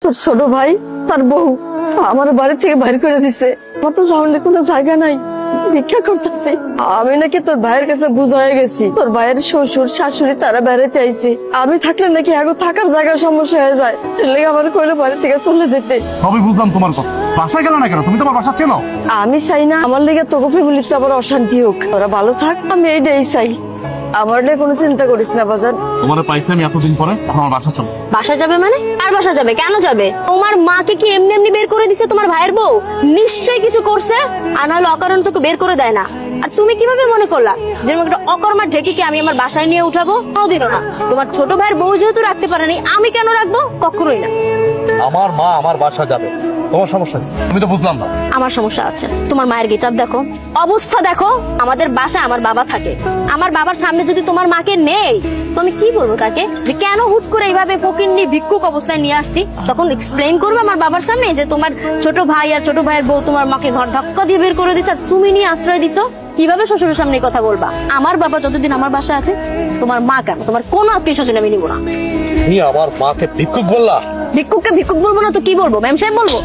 তোর ছোট ভাই তার বউ আমার বাড়ি থেকে বাইর করে দিছে। আমার তো সামনে কোনো জায়গা নাই, ভিক্ষা করতেছি। আমি নাকি তোর ভাইয়ের কাছে বুঝাই গেছি তোর ভাইয়ের শ্বশুর শাশুড়ি তারা বেড়াতে আইছে, আমি থাকলে নাকি আগে থাকার জায়গার সমস্যা হয়ে যায়, লেগে আমার কইলো বাড়ি থেকে চলে যেতে। সবই বুঝলাম তোমার কথা, বাসায় গেল না কেন? তুমি তোমার বাসা চেনো? আমি চাই না আমার লেগে তোকে ফ্যামিলিতে আবার অশান্তি হোক, ওরা ভালো থাক, আমি এইটাই চাই। আমার নিয়ে কোনো চিন্তা করিস না বাজার। তোমার পাইছি আমি এতদিন পরে, আমার বাসা চলো। বাসা যাবে মানে? আর বাসা যাবে? কেন যাবে? তোমার মাকে কি এমনি এমনি বের করে দিছে তোমার ভাইয়ের বউ? নিশ্চয়ই কিছু করছে, আর নাহলে অকারণ তোকে বের করে দেয় না। আর তুমি কিভাবে মনে করলা যেরকম একটা অকর্মার ঢেকিকে আমি আমার বাসায় নিয়ে উঠাবো? কোনোদিনও না। তোমার ছোট ভাইয়ের বউ যেহেতু রাখতে পারেনি, আমি কেন রাখবো? কখনোই না। আমার মা আমার বাসা যাবে, তোমার সমস্যা? আমি তো বুঝলাম না। আমার সমস্যা আছে। তোমার মায়ের গেটআপ দেখো, অবস্থা দেখো। আমাদের বাসায় আমার বাবা থাকে, আমার বাবার সামনে যদি তোমার মাকে নেই তো আমি কি বলবো তাকে যে কেন হুট করে এইভাবে ফকিন্নি ভিক্ষুক অবস্থায় নিয়ে আসছি? তখন এক্সপ্লেইন করবে আমার বাবার সামনে যে তোমার ছোট ভাই আর ছোট ভাইয়ের বউ তোমার মাকে ঘর ধাক্কা দিয়ে বের করে দিছে আর তুমি নিয়ে আশ্রয় দিছো। কিভাবে শ্বশুরের সামনে কথা বলবা? আমার বাবা যতদিন আমার বাসায় আছে, তোমার মা কেন, তোমার কোনো আত্মীয় স্বজন আমি নিবো না। তুমি আমার মাকে ভিক্ষুক বললা? ভিক্ষুককে ভিক্ষুক বলবো না তো কি বলবো? ম্যাম সাহেব বলবো?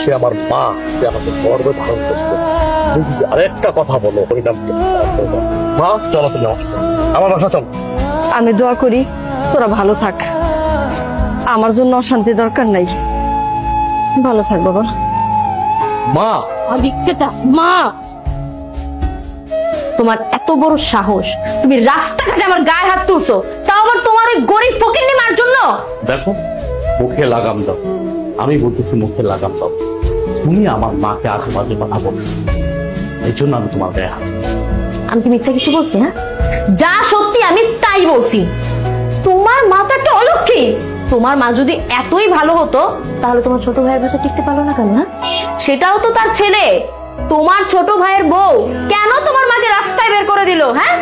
সে আমার মা, সে আমাকে গর্বে ধারণ করছে। আরেকটা কথা বলো, মা চলো তুমি আমার বাসা চলো। আমি দোয়া করি তোরা ভালো থাক, আমার জন্য অশান্তি দরকার নাই, ভালো থাক বাবা। মা মা, তোমার এত বড় সাহস, তুমি রাস্তাঘাটে আমার গায়ে হাত তুলছো, তাও আবার তোমার ওই গরিব ফকিন্নি মার জন্য। দেখো, মুখে লাগাম দাও, আমি বলতেছি মুখে লাগাম দাও। তুমি আমার মাকে আজে বাজে কথা বলছো, এই জন্য আমি তোমার গায়ে হাত দিচ্ছি। আমি কি মিথ্যা কিছু বলছি? হ্যাঁ, যা সত্যি আমি তাই বলছি। তোমার মা তো একটা অলক্ষী। তোমার মা যদি এতই ভালো হতো তাহলে তোমার ছোট ভাইয়ের কাছে টিকতে পারলো না কেন? সেটাও তো তার ছেলে। তোমার ছোট ভাইয়ের বউ কেন তোমার মাকে রাস্তায় বের করে দিল? হ্যাঁ,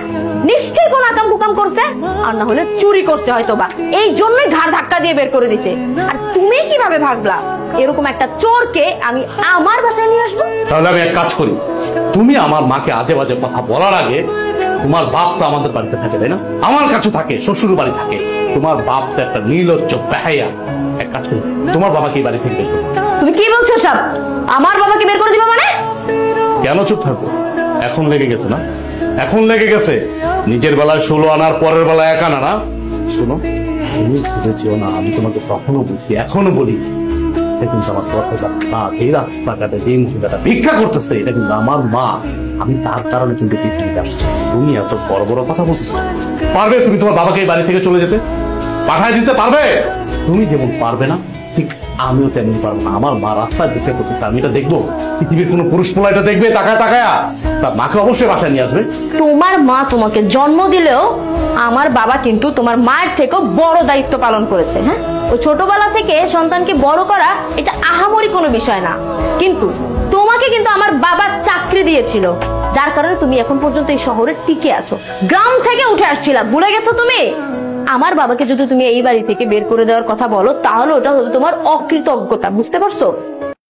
নিশ্চয়ই কোন আকাম কুকাম করছে, আর না হলে চুরি করছে হয়তো বা, এই জন্যই ঘাড় ধাক্কা দিয়ে বের করে দিছে। আর তুমি কিভাবে ভাবলা এরকম একটা চোরকে আমি আমার বাসায় নিয়ে আসবো? তাহলে আমি এক কাজ করি, তুমি আমার মাকে আজে বাজে কথা বলার আগে, তোমার বাপ তো আমাদের বাড়িতে থাকে তাই না, আমার কাছে থাকে, শ্বশুর বাড়ি থাকে। তোমার বাপ তো একটা নির্লজ্জ বেহায়া। এক কাজ করি, তোমার বাবাকে এই বাড়ি থেকে বের করো। তুমি কি বলছো সব? আমার বাবাকে বের করে দিবা মানে? কেন চুপ থাকবো? এখন লেগে গেছে না? এখন লেগে গেছে। নিজের বেলায় 16 আনার, পরের বেলায় 1 আনা না। শোনো, তুমি ভেবেছিও না আমি তোমাকে কখনো বলছি, এখনো বলি, কিন্তু আমার কথাটা না, এই রাস্তাঘাটে যে মহিলাটা ভিক্ষা করতেছে এটা কিন্তু আমার মা। আমি তার কারণে কিন্তু পৃথিবীতে আসছি। তুমি এত বড় বড় কথা বলতেছো। পারবে তুমি তোমার বাবাকে এই বাড়ি থেকে চলে যেতে? পাঠায় দিতে পারবে? তুমি যেমন পারবে না, ঠিক আমিও তেমন পারবো না। আমার মা রাস্তায় ভিক্ষা করতেছে, আমি এটা দেখবো? পৃথিবীর কোনো পুরুষ পোলা এটা দেখবে তাকায় তাকায়া? তার মাকে অবশ্যই বাসায় নিয়ে আসবে। তোমার মা তোমাকে জন্ম দিলেও আমার বাবা কিন্তু তোমার মায়ের থেকেও বড় দায়িত্ব পালন করেছে। হ্যাঁ, ওই ছোটবেলা থেকে সন্তানকে বড় করা এটা আহামরি কোনো বিষয় না, কিন্তু তোমাকে কিন্তু আমার বাবা চাকরি দিয়েছিল, যার কারণে তুমি এখন পর্যন্ত এই শহরে টিকে আছো। গ্রাম থেকে উঠে আসছিলা, ভুলে গেছো তুমি? আমার বাবাকে যদি তুমি এই বাড়ি থেকে বের করে দেওয়ার কথা বলো তাহলে ওটা হলো তোমার অকৃতজ্ঞতা, বুঝতে পারছো?